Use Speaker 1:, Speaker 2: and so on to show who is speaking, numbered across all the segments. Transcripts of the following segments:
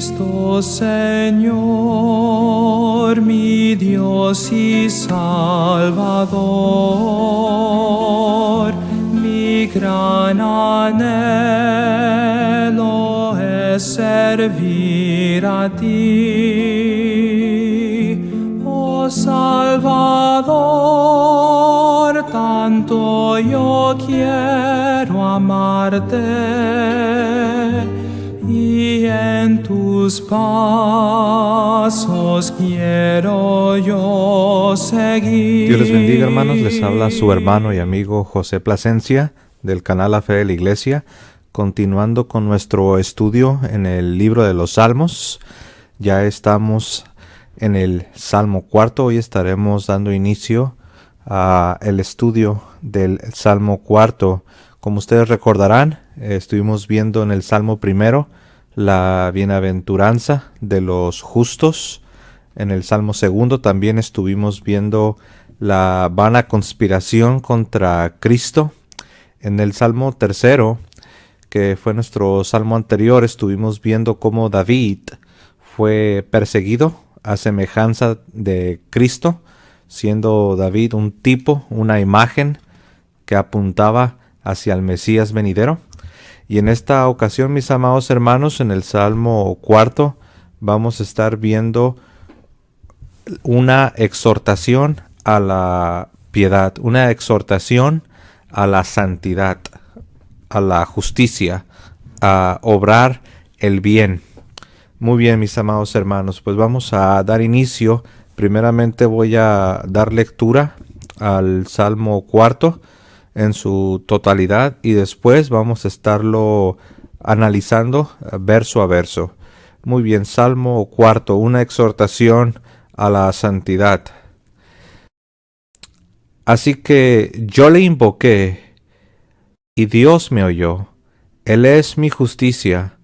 Speaker 1: Cristo Señor, mi Dios y Salvador, mi gran anhelo es servir a ti, oh Salvador, tanto yo quiero amarte y en tus pasos quiero yo seguir.
Speaker 2: Dios les bendiga, hermanos. Les habla su hermano y amigo José Plasencia del canal La Fe de la Iglesia, continuando con nuestro estudio en el libro de los Salmos. Ya estamos en el Salmo 4. Hoy estaremos dando inicio a el estudio del Salmo 4. Como ustedes recordarán, estuvimos viendo en el Salmo 1 la bienaventuranza de los justos. En el Salmo 2 también estuvimos viendo la vana conspiración contra Cristo. En el Salmo 3, que fue nuestro salmo anterior, estuvimos viendo cómo David fue perseguido a semejanza de Cristo, siendo David un tipo, una imagen que apuntaba hacia el Mesías venidero. Y en esta ocasión, mis amados hermanos, en el Salmo 4 vamos a estar viendo una exhortación a la piedad, una exhortación a la santidad, a la justicia, a obrar el bien. Muy bien, mis amados hermanos, pues vamos a dar inicio. Primeramente voy a dar lectura al Salmo 4 en su totalidad y después vamos a estarlo analizando verso a verso. Muy bien, Salmo 4, una exhortación a la santidad. Así que yo le invoqué y Dios me oyó. Él es mi justicia.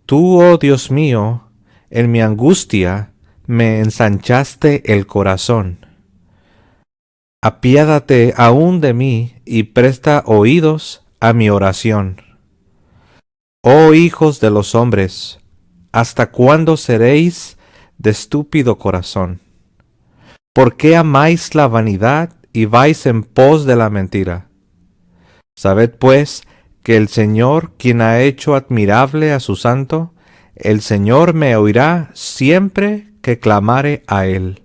Speaker 2: Tú, oh Dios mío, en mi angustia me ensanchaste el corazón. Apiádate aún de mí y presta oídos a mi oración. Oh hijos de los hombres, ¿hasta cuándo seréis de estúpido corazón? ¿Por qué amáis la vanidad y vais en pos de la mentira? Sabed pues que el Señor, quien ha hecho admirable a su santo, el Señor me oirá siempre que clamare a él.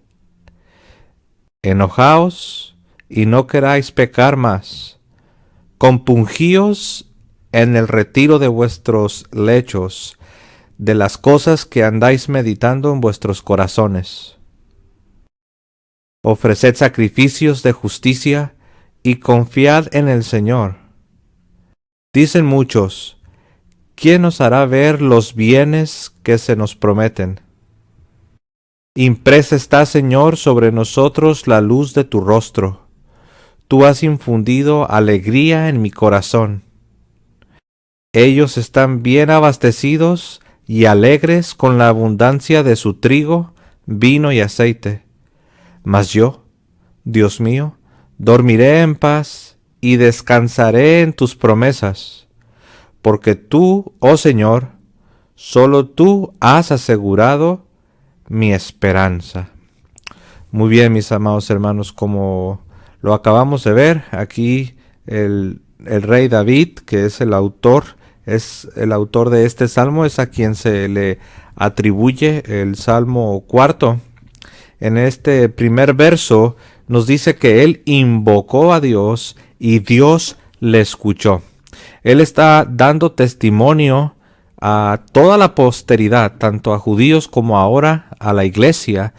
Speaker 2: Enojaos y no queráis pecar más. Compungíos en el retiro de vuestros lechos, de las cosas que andáis meditando en vuestros corazones. Ofreced sacrificios de justicia y confiad en el Señor. Dicen muchos, ¿quién nos hará ver los bienes que se nos prometen? Impresa está, Señor, sobre nosotros la luz de tu rostro. Tú has infundido alegría en mi corazón. Ellos están bien abastecidos y alegres con la abundancia de su trigo, vino y aceite. Mas yo, Dios mío, dormiré en paz y descansaré en tus promesas, porque tú, oh Señor, solo tú has asegurado mi esperanza. Muy bien, mis amados hermanos, como lo acabamos de ver, aquí el rey David, que es el autor de este salmo, es a quien se le atribuye el Salmo 4. En este primer verso nos dice que él invocó a Dios y Dios le escuchó. Él está dando testimonio a toda la posteridad, tanto a judíos como ahora a la iglesia,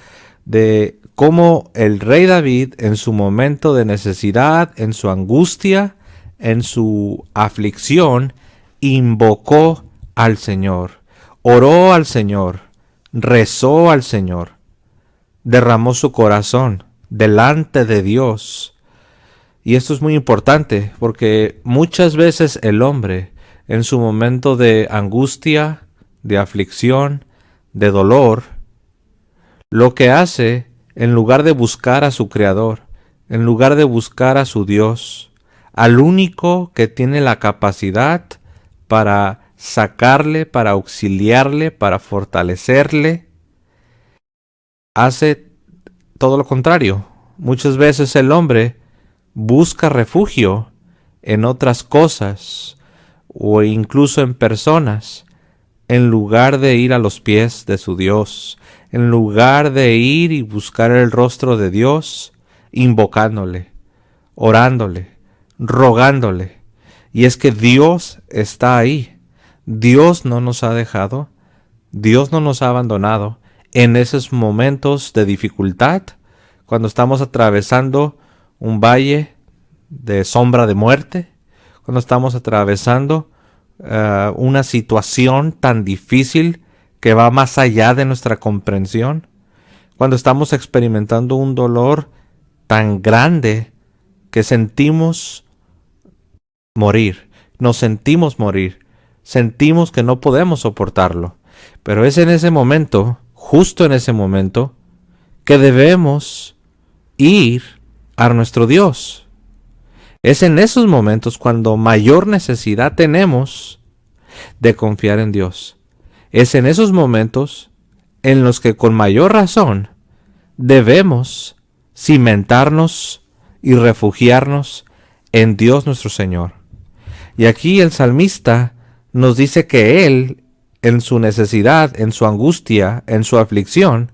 Speaker 2: de cómo el rey David en su momento de necesidad, en su angustia, en su aflicción, invocó al Señor, oró al Señor, rezó al Señor, derramó su corazón delante de Dios. Y esto es muy importante porque muchas veces el hombre en su momento de angustia, de aflicción, de dolor, lo que hace, en lugar de buscar a su Creador, en lugar de buscar a su Dios, al único que tiene la capacidad para sacarle, para auxiliarle, para fortalecerle, hace todo lo contrario. Muchas veces el hombre busca refugio en otras cosas o incluso en personas, en lugar de ir a los pies de su Dios, en lugar de ir y buscar el rostro de Dios, invocándole, orándole, rogándole. Y es que Dios está ahí. Dios no nos ha dejado, Dios no nos ha abandonado en esos momentos de dificultad, cuando estamos atravesando un valle de sombra de muerte, cuando estamos atravesando una situación tan difícil que va más allá de nuestra comprensión, cuando estamos experimentando un dolor tan grande que sentimos morir, nos sentimos morir, sentimos que no podemos soportarlo. Pero es en ese momento, justo en ese momento, que debemos ir a nuestro Dios. Es en esos momentos cuando mayor necesidad tenemos de confiar en Dios. Es en esos momentos en los que con mayor razón debemos cimentarnos y refugiarnos en Dios nuestro Señor. Y aquí el salmista nos dice que él, en su necesidad, en su angustia, en su aflicción,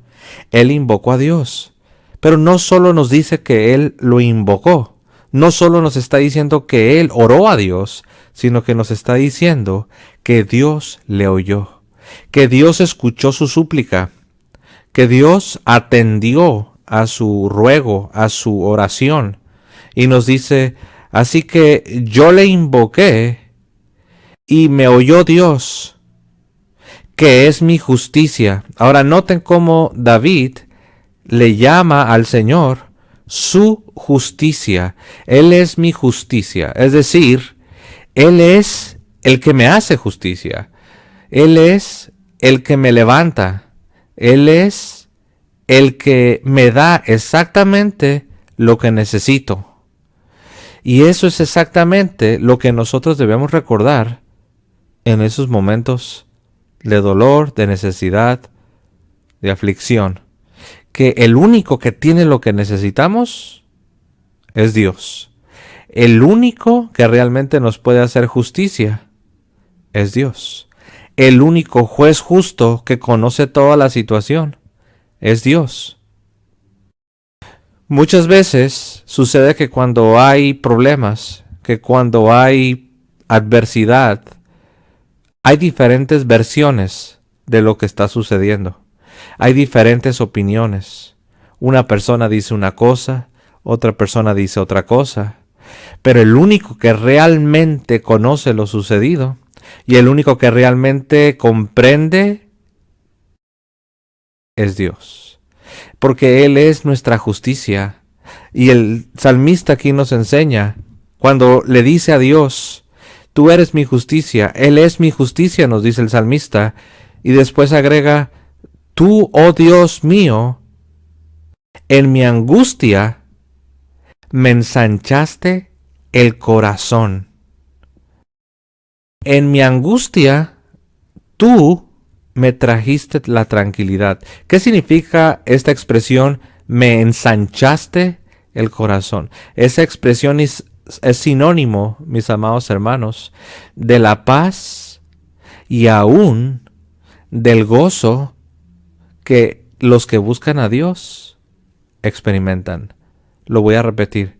Speaker 2: él invocó a Dios. Pero no solo nos dice que él lo invocó, no solo nos está diciendo que él oró a Dios, sino que nos está diciendo que Dios le oyó, que Dios escuchó su súplica, que Dios atendió a su ruego, a su oración. Y nos dice, así que yo le invoqué y me oyó Dios, que es mi justicia. Ahora noten cómo David le llama al Señor su justicia. Él es mi justicia. Es decir, Él es el que me hace justicia. Él es el que me levanta. Él es el que me da exactamente lo que necesito. Y eso es exactamente lo que nosotros debemos recordar en esos momentos de dolor, de necesidad, de aflicción. Que el único que tiene lo que necesitamos es Dios. El único que realmente nos puede hacer justicia es Dios. El único juez justo que conoce toda la situación es Dios. Muchas veces sucede que cuando hay problemas, que cuando hay adversidad, hay diferentes versiones de lo que está sucediendo. Hay diferentes opiniones. Una persona dice una cosa, otra persona dice otra cosa. Pero el único que realmente conoce lo sucedido y el único que realmente comprende es Dios. Porque Él es nuestra justicia. Y el salmista aquí nos enseña, cuando le dice a Dios, tú eres mi justicia, Él es mi justicia, nos dice el salmista. Y después agrega, tú, oh Dios mío, en mi angustia me ensanchaste el corazón. En mi angustia, tú me trajiste la tranquilidad. ¿Qué significa esta expresión, me ensanchaste el corazón? Esa expresión es sinónimo, mis amados hermanos, de la paz y aún del gozo que los que buscan a Dios experimentan. Lo voy a repetir.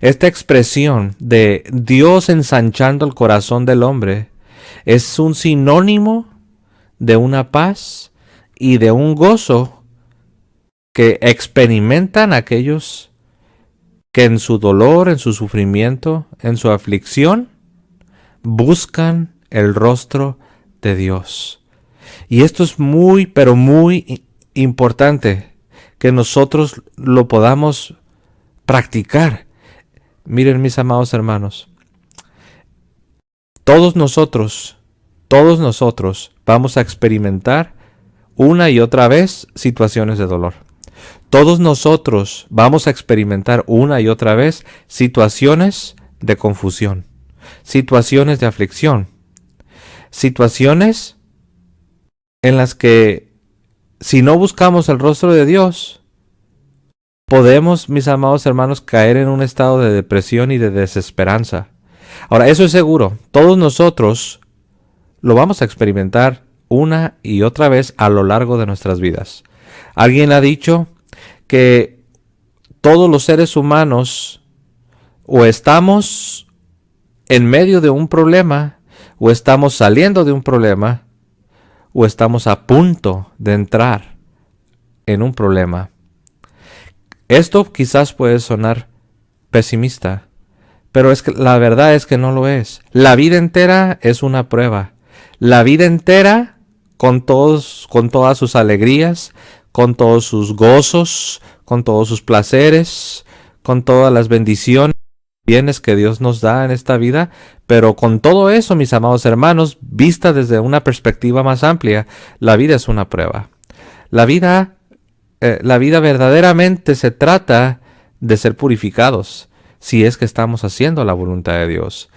Speaker 2: Esta expresión de Dios ensanchando el corazón del hombre es un sinónimo de una paz y de un gozo que experimentan aquellos que en su dolor, en su sufrimiento, en su aflicción, buscan el rostro de Dios. Y esto es muy, pero muy importante que nosotros lo podamos practicar. Miren, mis amados hermanos, todos nosotros vamos a experimentar una y otra vez situaciones de dolor. Todos nosotros vamos a experimentar una y otra vez situaciones de confusión, situaciones de aflicción. situaciones en las que si no buscamos el rostro de Dios, podemos, mis amados hermanos, caer en un estado de depresión y de desesperanza. Ahora, eso es seguro. Todos nosotros lo vamos a experimentar una y otra vez a lo largo de nuestras vidas. Alguien ha dicho que todos los seres humanos o estamos en medio de un problema, o estamos saliendo de un problema, o estamos a punto de entrar en un problema. Esto quizás puede sonar pesimista, pero es que la verdad es que no lo es. La vida entera es una prueba. La vida entera, con todas sus alegrías, con todos sus gozos, con todos sus placeres, con todas las bendiciones, bienes que Dios nos da en esta vida, pero con todo eso, mis amados hermanos, vista desde una perspectiva más amplia, la vida es una prueba. La vida verdaderamente se trata de ser purificados, si es que estamos haciendo la voluntad de Dios.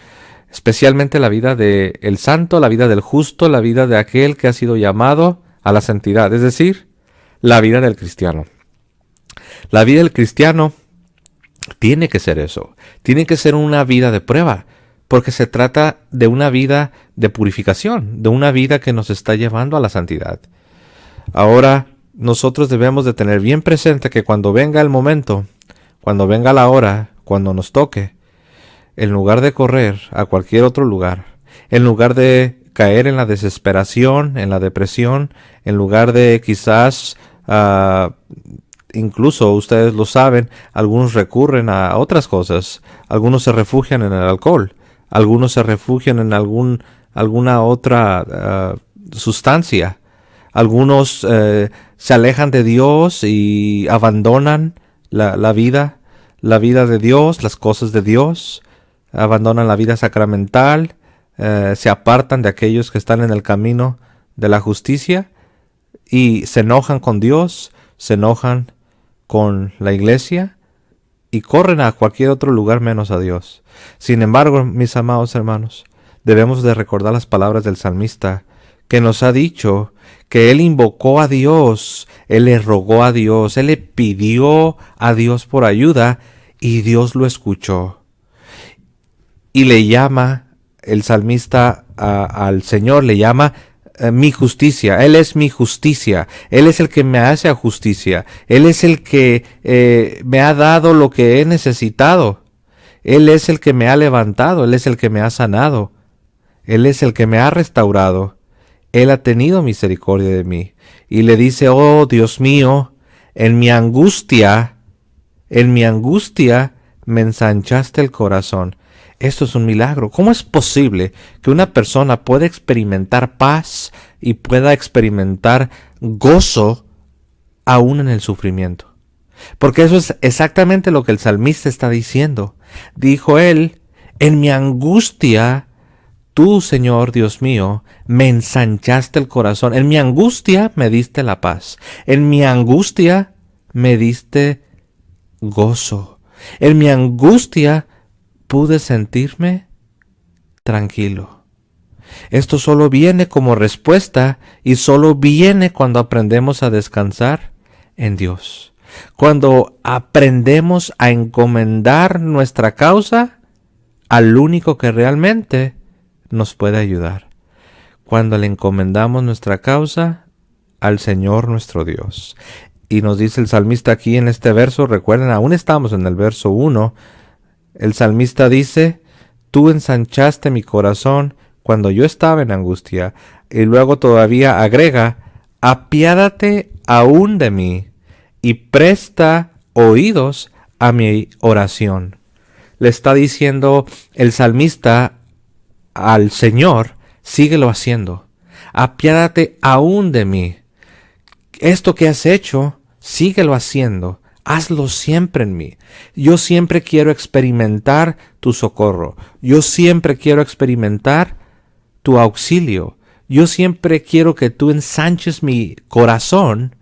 Speaker 2: Especialmente la vida del santo, la vida del justo, la vida de aquel que ha sido llamado a la santidad, es decir, la vida del cristiano. La vida del cristiano tiene que ser eso, tiene que ser una vida de prueba, porque se trata de una vida de purificación, de una vida que nos está llevando a la santidad. Ahora, nosotros debemos de tener bien presente que cuando venga el momento, cuando venga la hora, cuando nos toque, en lugar de correr a cualquier otro lugar, en lugar de caer en la desesperación, en la depresión, en lugar de quizás, incluso ustedes lo saben, algunos recurren a otras cosas, algunos se refugian en el alcohol, algunos se refugian en alguna otra sustancia, algunos se alejan de Dios y abandonan la vida de Dios, las cosas de Dios, abandonan la vida sacramental, se apartan de aquellos que están en el camino de la justicia y se enojan con Dios, se enojan con la iglesia y corren a cualquier otro lugar menos a Dios. Sin embargo, mis amados hermanos, debemos de recordar las palabras del salmista, que nos ha dicho que él invocó a Dios, él le rogó a Dios, él le pidió a Dios por ayuda y Dios lo escuchó. Y le llama el salmista al Señor, le llama mi justicia. Él es mi justicia. Él es el que me hace justicia. Él es el que me ha dado lo que he necesitado. Él es el que me ha levantado. Él es el que me ha sanado. Él es el que me ha restaurado. Él ha tenido misericordia de mí. Y le dice, oh Dios mío, en mi angustia me ensanchaste el corazón. Esto es un milagro. ¿Cómo es posible que una persona pueda experimentar paz y pueda experimentar gozo aún en el sufrimiento? Porque eso es exactamente lo que el salmista está diciendo. Dijo él, en mi angustia, tú, Señor Dios mío, me ensanchaste el corazón. En mi angustia me diste la paz. En mi angustia me diste gozo. En mi angustia pude sentirme tranquilo. Esto solo viene como respuesta y solo viene cuando aprendemos a descansar en Dios. Cuando aprendemos a encomendar nuestra causa al único que realmente nos puede ayudar. Cuando le encomendamos nuestra causa al Señor nuestro Dios. Y nos dice el salmista aquí en este verso, recuerden, aún estamos en el verso 1, el salmista dice, tú ensanchaste mi corazón cuando yo estaba en angustia. Y luego todavía agrega, apiádate aún de mí y presta oídos a mi oración. Le está diciendo el salmista al Señor, síguelo haciendo. Apiádate aún de mí. Esto que has hecho, síguelo haciendo. Hazlo siempre en mí. Yo siempre quiero experimentar tu socorro. Yo siempre quiero experimentar tu auxilio. Yo siempre quiero que tú ensanches mi corazón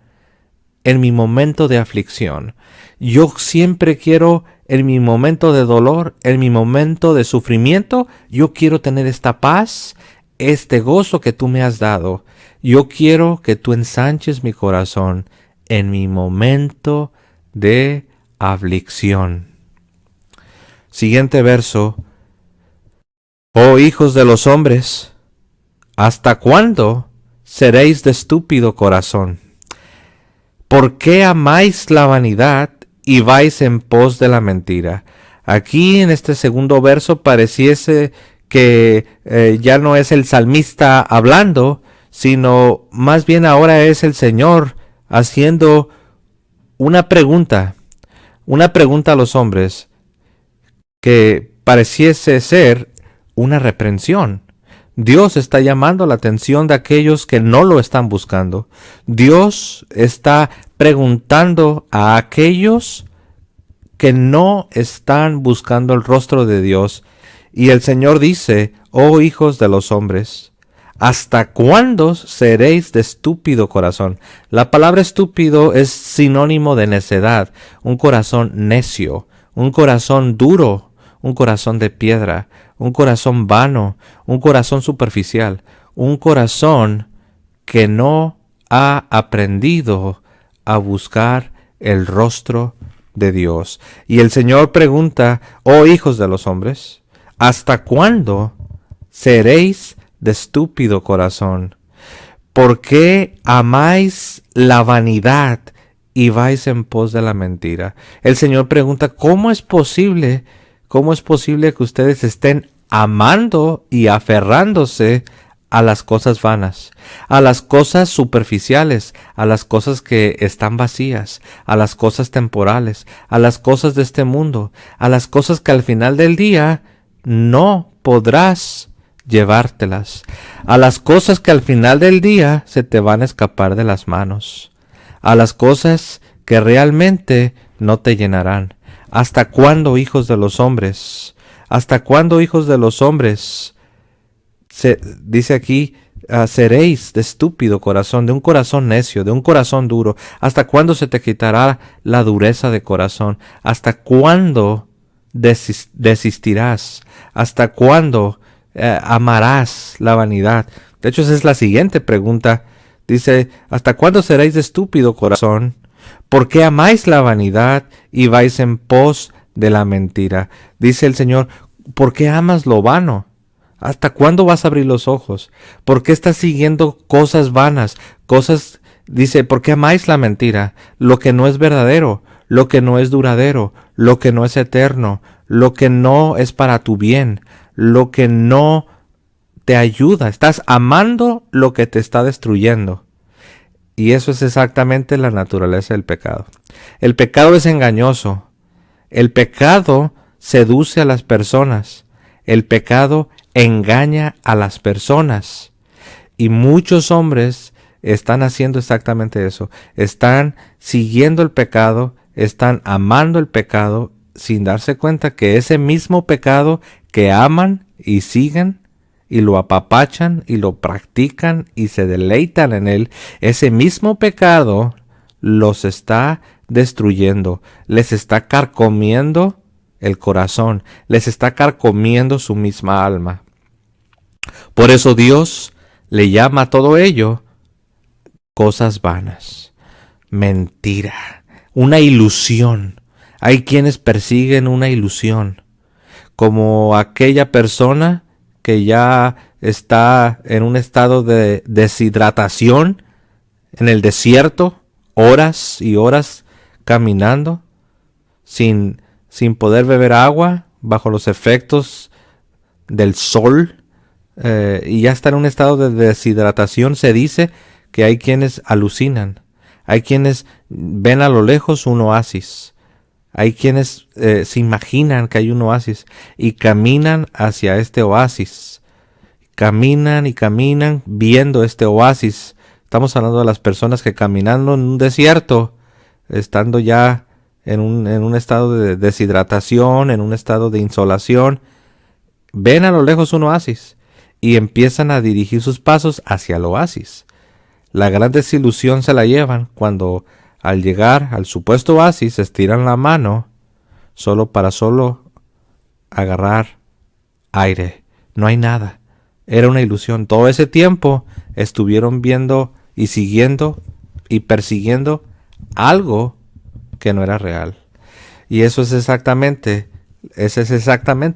Speaker 2: en mi momento de aflicción. Yo siempre quiero, en mi momento de dolor, en mi momento de sufrimiento, yo quiero tener esta paz este gozo que tú me has dado, yo quiero que tú ensanches mi corazón en mi momento de aflicción. Siguiente verso. Oh hijos de los hombres, ¿hasta cuándo seréis de estúpido corazón? ¿Por qué amáis la vanidad y vais en pos de la mentira? Aquí en este segundo verso pareciese que ya no es el salmista hablando, sino más bien ahora es el Señor haciendo una pregunta a los hombres que pareciese ser una reprensión. Dios está llamando la atención de aquellos que no lo están buscando. Dios está preguntando a aquellos que no están buscando el rostro de Dios. Y el Señor dice, oh hijos de los hombres, ¿hasta cuándo seréis de estúpido corazón? La palabra estúpido es sinónimo de necedad, un corazón necio, un corazón duro, un corazón de piedra, un corazón vano, un corazón superficial, un corazón que no ha aprendido a buscar el rostro de Dios. Y el Señor pregunta, oh hijos de los hombres, ¿hasta cuándo seréis de estúpido corazón? ¿Por qué amáis la vanidad y vais en pos de la mentira? El Señor pregunta, ¿cómo es posible que ustedes estén amando y aferrándose a las cosas vanas, a las cosas superficiales, a las cosas que están vacías, a las cosas temporales, a las cosas de este mundo, a las cosas que al final del día no podrás llevártelas, a las cosas que al final del día se te van a escapar de las manos, a las cosas que realmente no te llenarán? ¿Hasta cuándo, hijos de los hombres? ¿Hasta cuándo, hijos de los hombres? Dice aquí, seréis de estúpido corazón, de un corazón necio, de un corazón duro. ¿Hasta cuándo se te quitará la dureza de corazón? ¿Hasta cuándo desistirás? ¿Hasta cuándo amarás la vanidad? De hecho, esa es la siguiente pregunta. Dice, ¿hasta cuándo seréis de estúpido corazón? ¿Por qué amáis la vanidad y vais en pos de la mentira? Dice el Señor, ¿por qué amas lo vano? ¿Hasta cuándo vas a abrir los ojos? ¿Por qué estás siguiendo cosas vanas? Dice, ¿por qué amáis la mentira? Lo que no es verdadero, lo que no es duradero, lo que no es eterno, lo que no es para tu bien, lo que no te ayuda. Estás amando lo que te está destruyendo. Y eso es exactamente la naturaleza del pecado. El pecado es engañoso. El pecado seduce a las personas. El pecado engaña a las personas. Y muchos hombres están haciendo exactamente eso. Están siguiendo el pecado, están amando el pecado sin darse cuenta que ese mismo pecado que aman y siguen y lo apapachan y lo practican y se deleitan en él, ese mismo pecado los está destruyendo, les está carcomiendo el corazón, les está carcomiendo su misma alma. Por eso Dios le llama a todo ello cosas vanas, mentira, una ilusión. Hay quienes persiguen una ilusión, como aquella persona que ya está en un estado de deshidratación en el desierto, horas y horas caminando, sin poder beber agua, bajo los efectos del sol, y ya está en un estado de deshidratación. Se dice que hay quienes alucinan, hay quienes ven a lo lejos un oasis, hay quienes se imaginan que hay un oasis y caminan hacia este oasis. Caminan y caminan viendo este oasis. Estamos hablando de las personas que caminando en un desierto, estando ya en un estado de deshidratación, en un estado de insolación, ven a lo lejos un oasis y empiezan a dirigir sus pasos hacia el oasis. La gran desilusión se la llevan cuando al llegar al supuesto oasis estiran la mano solo para agarrar aire. No hay nada. Era una ilusión. Todo ese tiempo estuvieron viendo y siguiendo y persiguiendo algo que no era real. Y esa es exactamente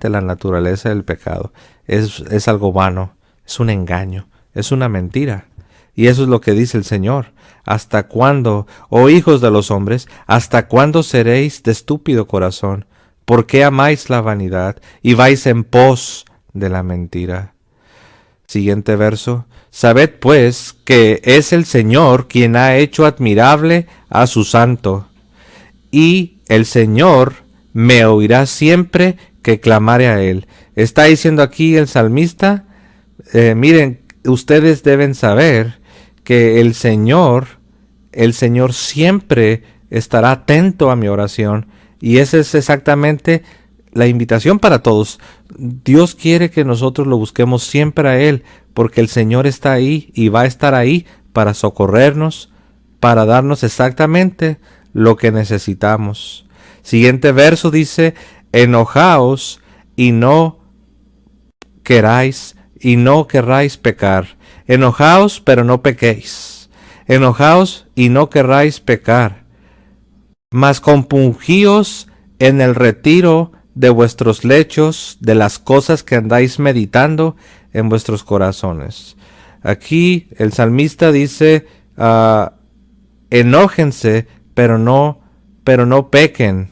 Speaker 2: la naturaleza del pecado. Es algo vano, es un engaño, es una mentira. Y eso es lo que dice el Señor. ¿Hasta cuándo, oh hijos de los hombres, hasta cuándo seréis de estúpido corazón? ¿Por qué amáis la vanidad y vais en pos de la mentira? Siguiente verso. Sabed pues que es el Señor quien ha hecho admirable a su santo, y el Señor me oirá siempre que clamare a él. Está diciendo aquí el salmista, miren, ustedes deben saber que el Señor siempre estará atento a mi oración, y esa es exactamente la invitación para todos. Dios quiere que nosotros lo busquemos siempre a Él, porque el Señor está ahí y va a estar ahí para socorrernos, para darnos exactamente lo que necesitamos. Siguiente verso dice, enojaos y no queráis pecar. Enojaos, pero no pequéis. Enojaos y no querráis pecar. Mas compungíos en el retiro de vuestros lechos, de las cosas que andáis meditando en vuestros corazones. Aquí el salmista dice, enójense, pero no pequen.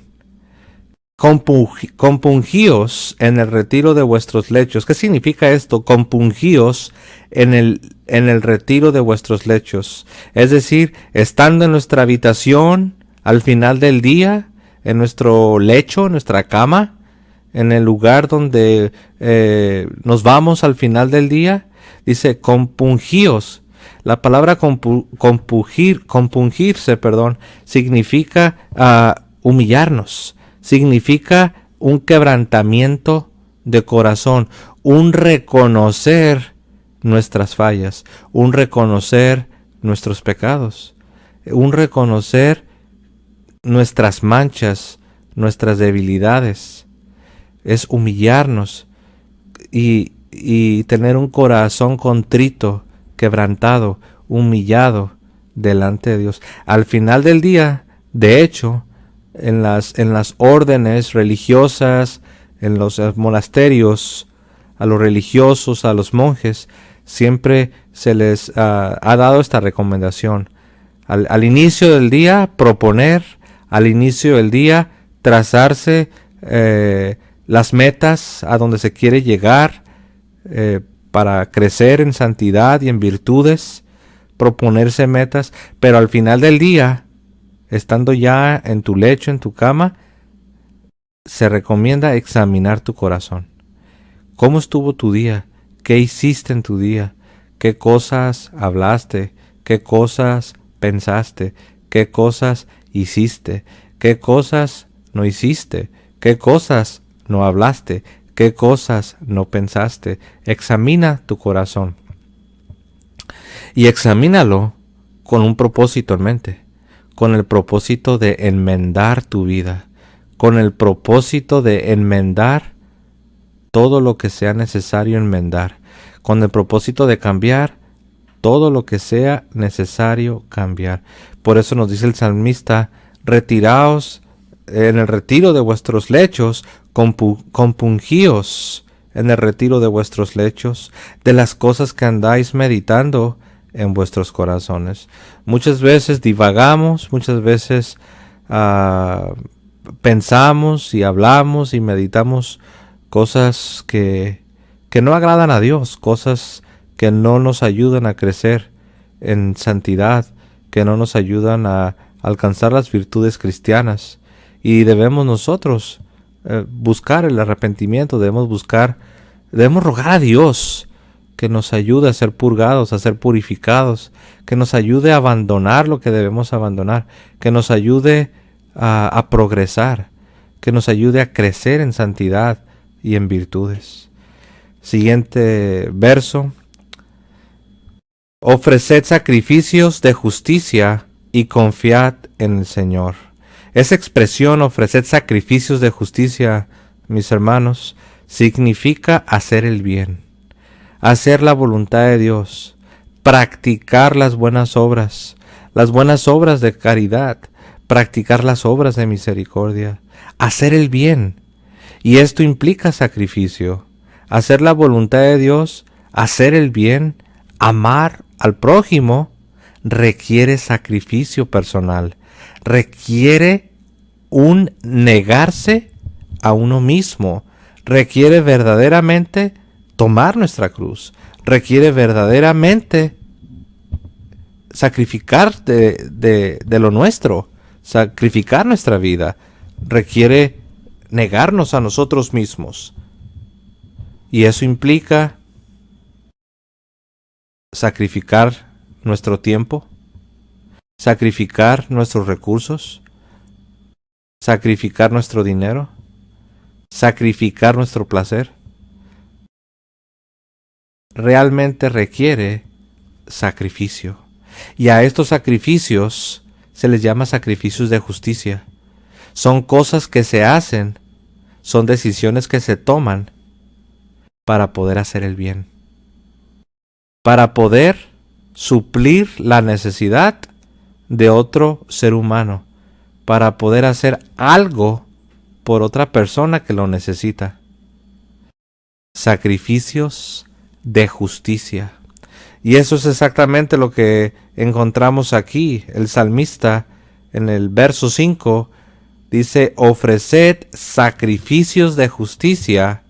Speaker 2: Compungíos en el retiro de vuestros lechos. ¿Qué significa esto? Compungíos en el retiro de vuestros lechos. Es decir, estando en nuestra habitación al final del día, en nuestro lecho, en nuestra cama, en el lugar donde nos vamos al final del día, dice compungíos. La palabra compungirse, significa humillarnos. Significa un quebrantamiento de corazón, un reconocer nuestras fallas, un reconocer nuestros pecados, un reconocer nuestras manchas, nuestras debilidades. Es humillarnos y tener un corazón contrito, quebrantado, humillado delante de Dios. Al final del día, de hecho, en las órdenes religiosas, en los monasterios, a los religiosos, a los monjes, siempre se les ha dado esta recomendación. Al inicio del día, proponer, al inicio del día, trazarse las metas a donde se quiere llegar para crecer en santidad y en virtudes, proponerse metas, pero al final del día, estando ya en tu lecho, en tu cama, se recomienda examinar tu corazón. ¿Cómo estuvo tu día? ¿Qué hiciste en tu día? ¿Qué cosas hablaste? ¿Qué cosas pensaste? ¿Qué cosas hiciste? ¿Qué cosas no hiciste? ¿Qué cosas no hablaste? ¿Qué cosas no pensaste? Examina tu corazón. Y examínalo con un propósito en mente. Con el propósito de enmendar tu vida, con el propósito de enmendar todo lo que sea necesario enmendar, con el propósito de cambiar todo lo que sea necesario cambiar. Por eso nos dice el salmista, retiraos en el retiro de vuestros lechos, compungíos en el retiro de vuestros lechos, de las cosas que andáis meditando en vuestros corazones. Muchas veces divagamos, muchas veces pensamos y hablamos y meditamos cosas que no agradan a Dios, cosas que no nos ayudan a crecer en santidad, que no nos ayudan a alcanzar las virtudes cristianas. Y debemos nosotros buscar el arrepentimiento, debemos rogar a Dios que nos ayude a ser purgados, a ser purificados, que nos ayude a abandonar lo que debemos abandonar, que nos ayude a progresar, que nos ayude a crecer en santidad y en virtudes. Siguiente verso. Ofreced sacrificios de justicia y confiad en el Señor. Esa expresión, ofreced sacrificios de justicia, mis hermanos, significa hacer el bien. hacer la voluntad de Dios, practicar las buenas obras de caridad, practicar las obras de misericordia, hacer el bien. Y esto implica sacrificio. Hacer la voluntad de Dios, hacer el bien, amar al prójimo, requiere sacrificio personal. Requiere un negarse a uno mismo. Requiere verdaderamente tomar nuestra cruz. Requiere verdaderamente sacrificar de lo nuestro. Sacrificar nuestra vida. Requiere negarnos a nosotros mismos. Y eso implica sacrificar nuestro tiempo, sacrificar nuestros recursos, sacrificar nuestro dinero, sacrificar nuestro placer. Realmente requiere sacrificio. Y a estos sacrificios se les llama sacrificios de justicia. Son cosas que se hacen, son decisiones que se toman para poder hacer el bien, para poder suplir la necesidad de otro ser humano, para poder hacer algo por otra persona que lo necesita. Sacrificios de justicia. Y eso es exactamente lo que encontramos aquí. El salmista en el verso 5 dice: ofreced sacrificios de justicia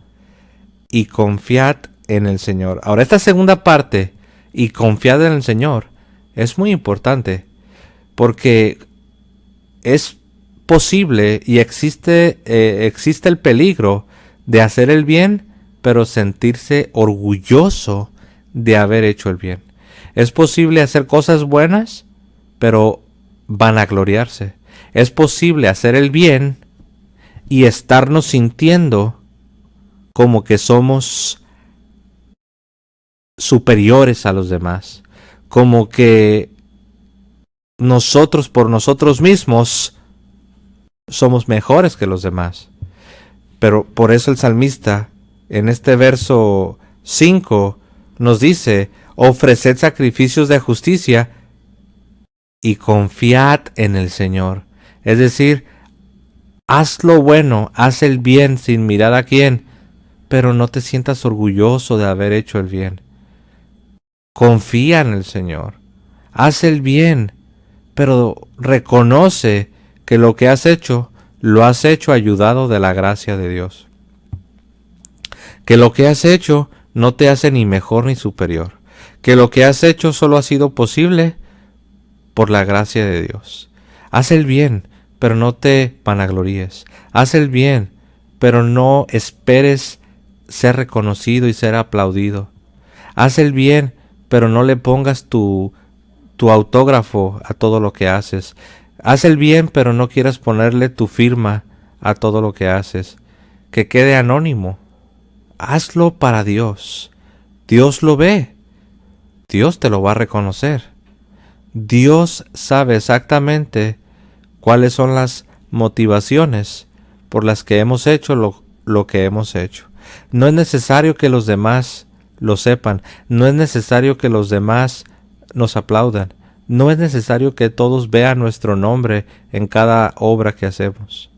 Speaker 2: y confiad en el Señor. Ahora, esta segunda parte, y confiad en el Señor, es muy importante, porque es posible y existe el peligro de hacer el bien, pero sentirse orgulloso de haber hecho el bien. Es posible hacer cosas buenas, pero vanagloriarse. Es posible hacer el bien y estarnos sintiendo como que somos superiores a los demás, como que nosotros por nosotros mismos somos mejores que los demás. Pero por eso el salmista en este verso 5 nos dice: ofreced sacrificios de justicia y confiad en el Señor. Es decir, haz lo bueno, haz el bien sin mirar a quién, pero no te sientas orgulloso de haber hecho el bien. Confía en el Señor. Haz el bien, pero reconoce que lo que has hecho, lo has hecho ayudado de la gracia de Dios. Que lo que has hecho no te hace ni mejor ni superior. Que lo que has hecho solo ha sido posible por la gracia de Dios. Haz el bien, pero no te vanagloríes. Haz el bien, pero no esperes ser reconocido y ser aplaudido. Haz el bien, pero no le pongas tu autógrafo a todo lo que haces. Haz el bien, pero no quieras ponerle tu firma a todo lo que haces. Que quede anónimo. Hazlo para Dios. Dios lo ve. Dios te lo va a reconocer. Dios sabe exactamente cuáles son las motivaciones por las que hemos hecho lo que hemos hecho. No es necesario que los demás lo sepan. No es necesario que los demás nos aplaudan. No es necesario que todos vean nuestro nombre en cada obra que hacemos.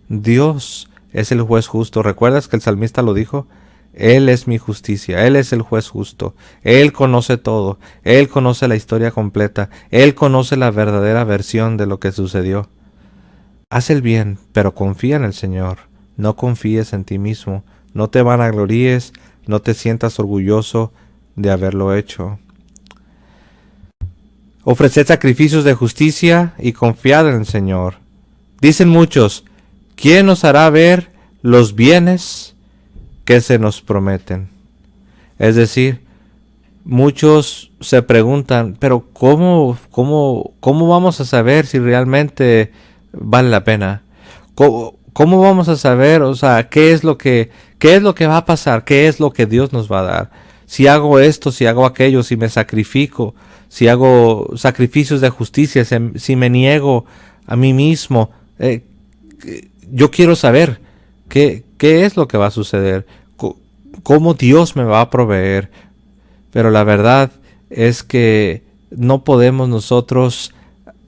Speaker 2: Dios es el juez justo. ¿Recuerdas que el salmista lo dijo? Él es mi justicia, Él es el juez justo, Él conoce todo, Él conoce la historia completa, Él conoce la verdadera versión de lo que sucedió. Haz el bien, pero confía en el Señor, no confíes en ti mismo, no te vanagloríes, no te sientas orgulloso de haberlo hecho. Ofreced sacrificios de justicia y confiad en el Señor. Dicen muchos: ¿quién nos hará ver los bienes que se nos prometen? Es decir, muchos se preguntan: pero ¿cómo vamos a saber si realmente vale la pena? ¿Cómo vamos a saber, qué es lo que va a pasar? ¿Qué es lo que Dios nos va a dar? Si hago esto, si hago aquello, si me sacrifico, si hago sacrificios de justicia, si me niego a mí mismo, yo quiero saber qué es lo que va a suceder, cómo Dios me va a proveer, Pero la verdad es que no podemos nosotros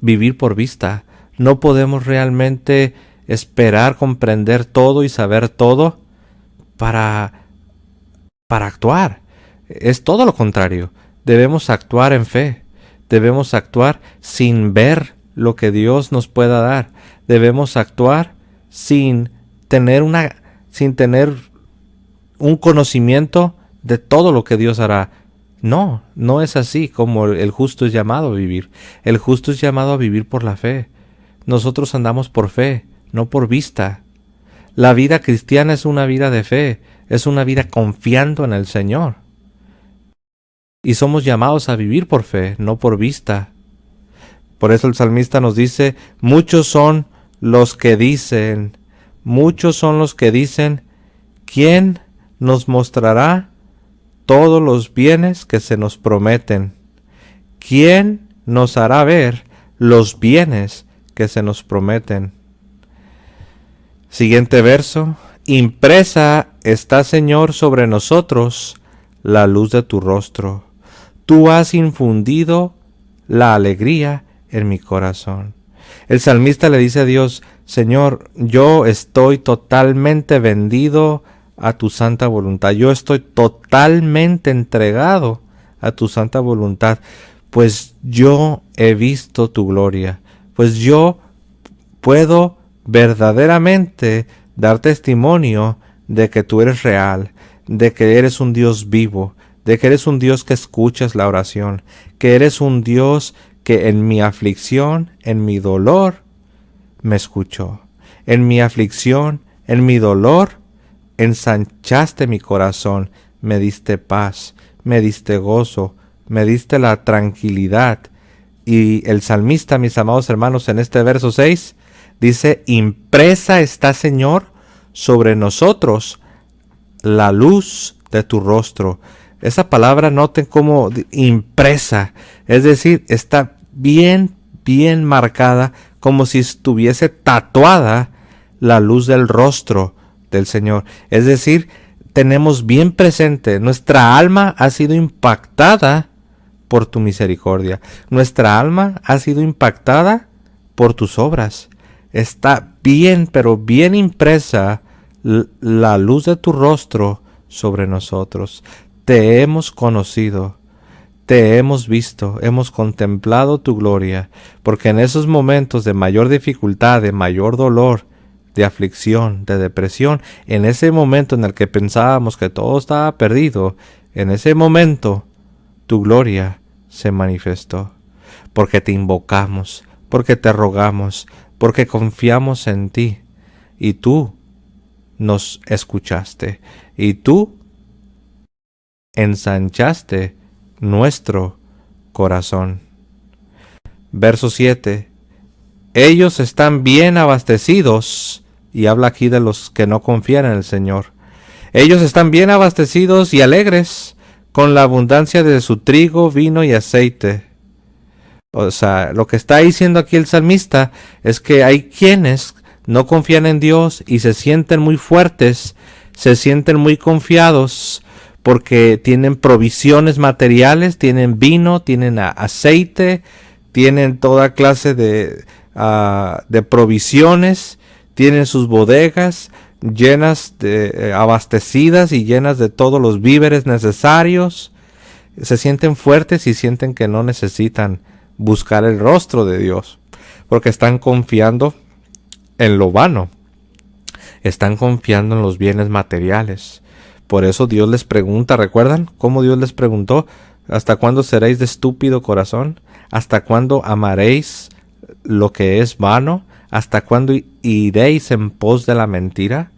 Speaker 2: vivir por vista. No podemos realmente esperar comprender todo y saber todo para actuar. Es todo lo contrario. Debemos actuar en fe. Debemos actuar sin ver lo que Dios nos pueda dar. Debemos actuar sin tener un conocimiento de todo lo que Dios hará. No, no es así como el justo es llamado a vivir. El justo es llamado a vivir por la fe. Nosotros andamos por fe, no por vista. La vida cristiana es una vida de fe, es una vida confiando en el Señor. Y somos llamados a vivir por fe, no por vista. Por eso el salmista nos dice, muchos son los que dicen, ¿quién nos mostrará todos los bienes que se nos prometen? ¿Quién nos hará ver los bienes que se nos prometen? Siguiente verso. Impresa está, Señor, sobre nosotros la luz de tu rostro. Tú has infundido la alegría en mi corazón. El salmista le dice a Dios, Señor, yo estoy totalmente vendido a tu santa voluntad. Yo estoy totalmente entregado a tu santa voluntad, pues yo he visto tu gloria, pues yo puedo verdaderamente dar testimonio de que tú eres real, de que eres un Dios vivo, de que eres un Dios que escuchas la oración, que eres un Dios que en mi aflicción, en mi dolor, me escuchó. En mi aflicción, en mi dolor, ensanchaste mi corazón, me diste paz, me diste gozo, me diste la tranquilidad. Y el salmista, mis amados hermanos, en este verso 6, dice, impresa está, Señor, sobre nosotros la luz de tu rostro. Esa palabra, noten cómo impresa, es decir, está bien marcada, como si estuviese tatuada la luz del rostro del Señor. Es decir, tenemos bien presente, nuestra alma ha sido impactada por tu misericordia. Nuestra alma ha sido impactada por tus obras. Está bien, pero bien impresa la luz de tu rostro sobre nosotros. Te hemos conocido, te hemos visto, hemos contemplado tu gloria, porque en esos momentos de mayor dificultad, de mayor dolor, de aflicción, de depresión, en ese momento en el que pensábamos que todo estaba perdido, en ese momento tu gloria se manifestó, porque te invocamos, porque te rogamos, porque confiamos en ti, y tú nos escuchaste, y tú ensanchaste nuestro corazón. Verso 7. Ellos están bien abastecidos, y habla aquí de los que no confían en el Señor. Ellos están bien abastecidos y alegres con la abundancia de su trigo, vino y aceite. O sea, lo que está diciendo aquí el salmista es que hay quienes no confían en Dios y se sienten muy fuertes, se sienten muy confiados porque tienen provisiones materiales, tienen vino, tienen aceite, tienen toda clase de provisiones, tienen sus bodegas llenas de abastecidas y llenas de todos los víveres necesarios. Se sienten fuertes y sienten que no necesitan buscar el rostro de Dios, porque están confiando en lo vano, están confiando en los bienes materiales. Por eso Dios les pregunta, ¿recuerdan cómo Dios les preguntó? ¿Hasta cuándo seréis de estúpido corazón? ¿Hasta cuándo amaréis lo que es vano? ¿Hasta cuándo iréis en pos de la mentira?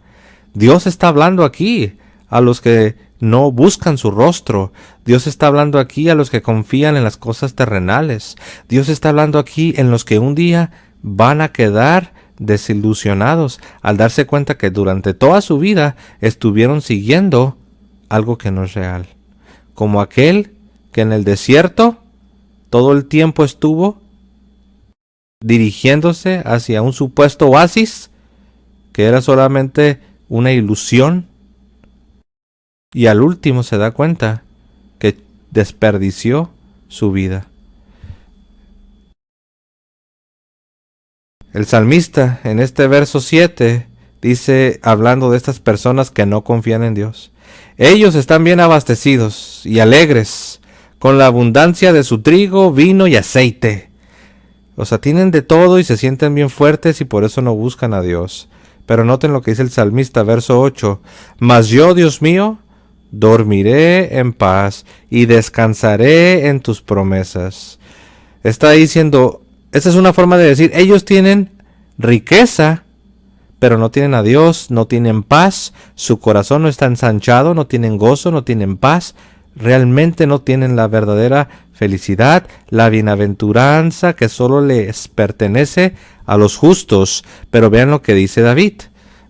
Speaker 2: Dios está hablando aquí a los que no buscan su rostro. Dios está hablando aquí a los que confían en las cosas terrenales. Dios está hablando aquí en los que un día van a quedar desilusionados al darse cuenta que durante toda su vida estuvieron siguiendo algo que no es real. Como aquel que en el desierto todo el tiempo estuvo dirigiéndose hacia un supuesto oasis que era solamente una ilusión, y al último se da cuenta que desperdició su vida. El salmista en este verso 7 dice, hablando de estas personas que no confían en Dios: ellos están bien abastecidos y alegres, con la abundancia de su trigo, vino y aceite. O sea, tienen de todo y se sienten bien fuertes y por eso no buscan a Dios. Pero noten lo que dice el salmista, verso 8. Mas yo, Dios mío, dormiré en paz y descansaré en tus promesas. Está diciendo, esta es una forma de decir, ellos tienen riqueza, pero no tienen a Dios, no tienen paz, su corazón no está ensanchado, no tienen gozo, no tienen paz, realmente no tienen la verdadera felicidad, la bienaventuranza que solo les pertenece a los justos. Pero vean lo que dice David,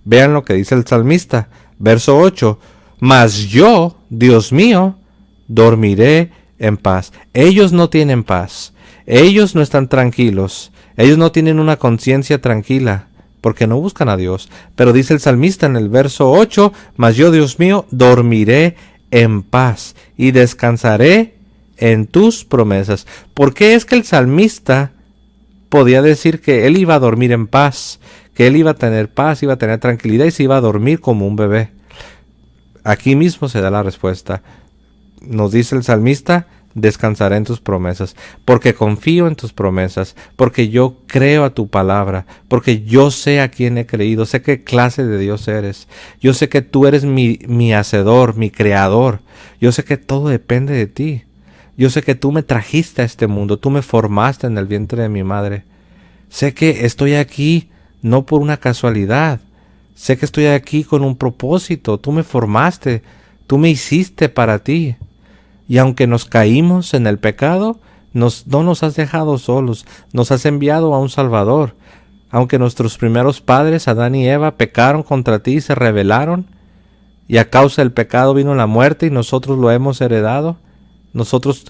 Speaker 2: vean lo que dice el salmista, verso 8. Mas yo, Dios mío, dormiré en paz. Ellos no tienen paz, ellos no están tranquilos, ellos no tienen una conciencia tranquila, porque no buscan a Dios. Pero dice el salmista en el verso 8, mas yo, Dios mío, dormiré en paz y descansaré en tus promesas. ¿Por qué es que el salmista podía decir que él iba a dormir en paz, que él iba a tener paz, iba a tener tranquilidad y se iba a dormir como un bebé? Aquí mismo se da la respuesta. Nos dice el salmista, descansaré en tus promesas, porque confío en tus promesas, porque yo creo a tu palabra, porque yo sé a quién he creído, sé qué clase de Dios eres, yo sé que tú eres mi hacedor, mi creador, yo sé que todo depende de ti, yo sé que tú me trajiste a este mundo, tú me formaste en el vientre de mi madre, sé que estoy aquí no por una casualidad, sé que estoy aquí con un propósito, tú me formaste, tú me hiciste para ti. Y aunque nos caímos en el pecado, no nos has dejado solos, nos has enviado a un Salvador. Aunque nuestros primeros padres, Adán y Eva, pecaron contra ti y se rebelaron, y a causa del pecado vino la muerte y nosotros lo hemos heredado, nosotros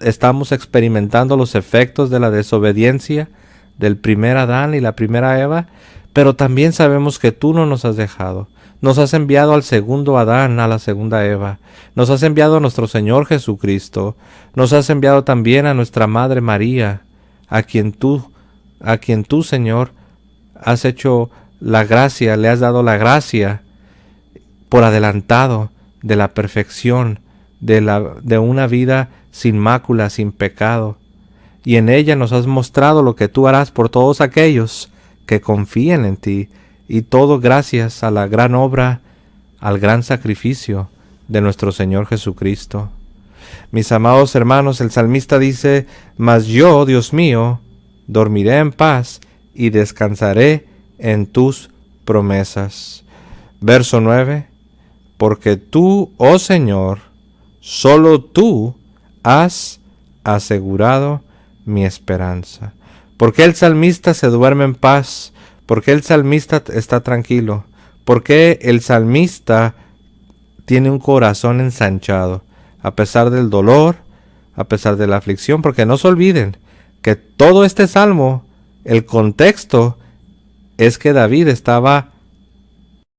Speaker 2: estamos experimentando los efectos de la desobediencia del primer Adán y la primera Eva, pero también sabemos que tú no nos has dejado. Nos has enviado al segundo Adán, a la segunda Eva. Nos has enviado a nuestro Señor Jesucristo. Nos has enviado también a nuestra Madre María, a quien tú, Señor, has hecho la gracia, le has dado la gracia por adelantado de la perfección, de una vida sin mácula, sin pecado. Y en ella nos has mostrado lo que tú harás por todos aquellos que confíen en ti. Y todo gracias a la gran obra, al gran sacrificio de nuestro Señor Jesucristo. Mis amados hermanos, el salmista dice, mas yo, Dios mío, dormiré en paz y descansaré en tus promesas. Verso 9, porque tú, oh Señor, solo tú has asegurado mi esperanza. ¿Por qué el salmista se duerme en paz? ¿Por qué el salmista está tranquilo? ¿Por qué el salmista tiene un corazón ensanchado? A pesar del dolor, a pesar de la aflicción, porque no se olviden que todo este salmo, el contexto es que David estaba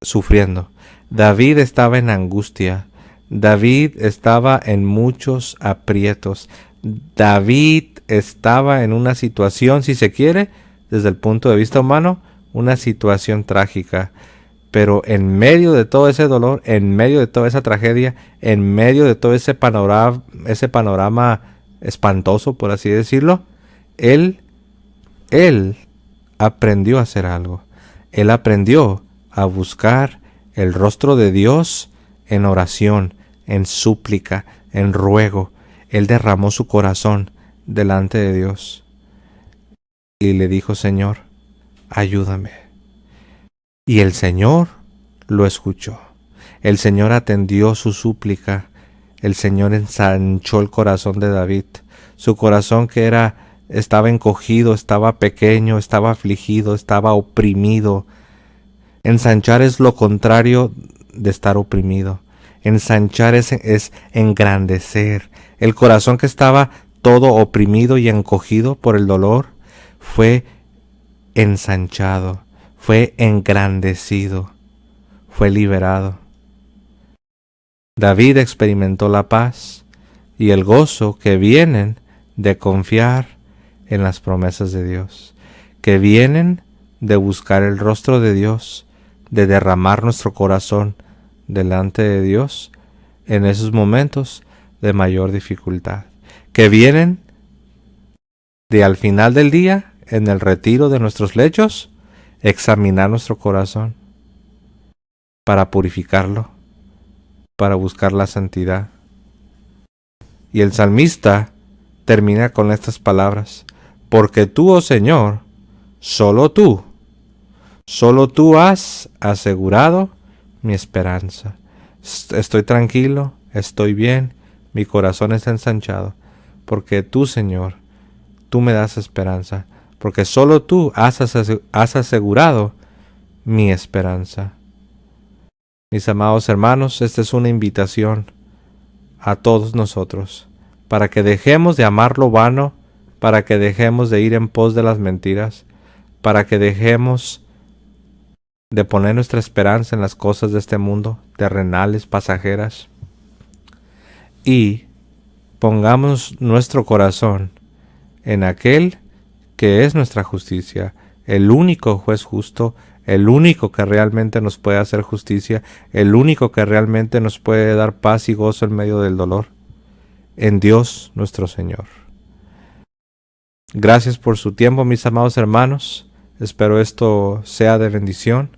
Speaker 2: sufriendo. David estaba en angustia. David estaba en muchos aprietos. David estaba en una situación, si se quiere, desde el punto de vista humano, una situación trágica. Pero en medio de todo ese dolor, en medio de toda esa tragedia, en medio de todo ese panorama espantoso, por así decirlo, él aprendió a hacer algo. Él aprendió a buscar el rostro de Dios en oración, en súplica, en ruego. Él derramó su corazón delante de Dios y le dijo, Señor, ayúdame. Y el Señor lo escuchó. El Señor atendió su súplica. El Señor ensanchó el corazón de David. Su corazón que estaba encogido, estaba pequeño, estaba afligido, estaba oprimido. Ensanchar es lo contrario de estar oprimido. Ensanchar es engrandecer. El corazón que estaba todo oprimido y encogido por el dolor fue ensanchado, fue engrandecido, fue liberado. David experimentó la paz y el gozo que vienen de confiar en las promesas de Dios, que vienen de buscar el rostro de Dios, de derramar nuestro corazón delante de Dios en esos momentos de mayor dificultad, que vienen de al final del día, en el retiro de nuestros lechos, examinar nuestro corazón para purificarlo, para buscar la santidad. Y el salmista termina con estas palabras: porque tú, oh Señor, solo tú has asegurado mi esperanza. Estoy tranquilo, estoy bien, mi corazón está ensanchado, porque tú, Señor, tú me das esperanza, porque solo tú has asegurado mi esperanza. Mis amados hermanos, esta es una invitación a todos nosotros, para que dejemos de amar lo vano, para que dejemos de ir en pos de las mentiras, para que dejemos de poner nuestra esperanza en las cosas de este mundo, terrenales, pasajeras, y pongamos nuestro corazón en aquel que es nuestra justicia, el único juez justo, el único que realmente nos puede hacer justicia, el único que realmente nos puede dar paz y gozo en medio del dolor, en Dios nuestro Señor. Gracias por su tiempo, mis amados hermanos. Espero esto sea de bendición.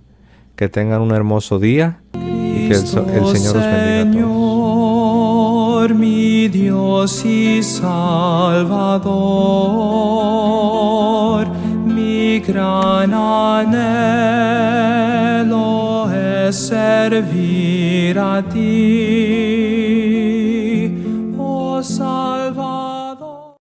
Speaker 2: Que tengan un hermoso día y que el Señor los bendiga a todos.
Speaker 1: Mi Dios y Salvador, mi gran anhelo es servir a ti.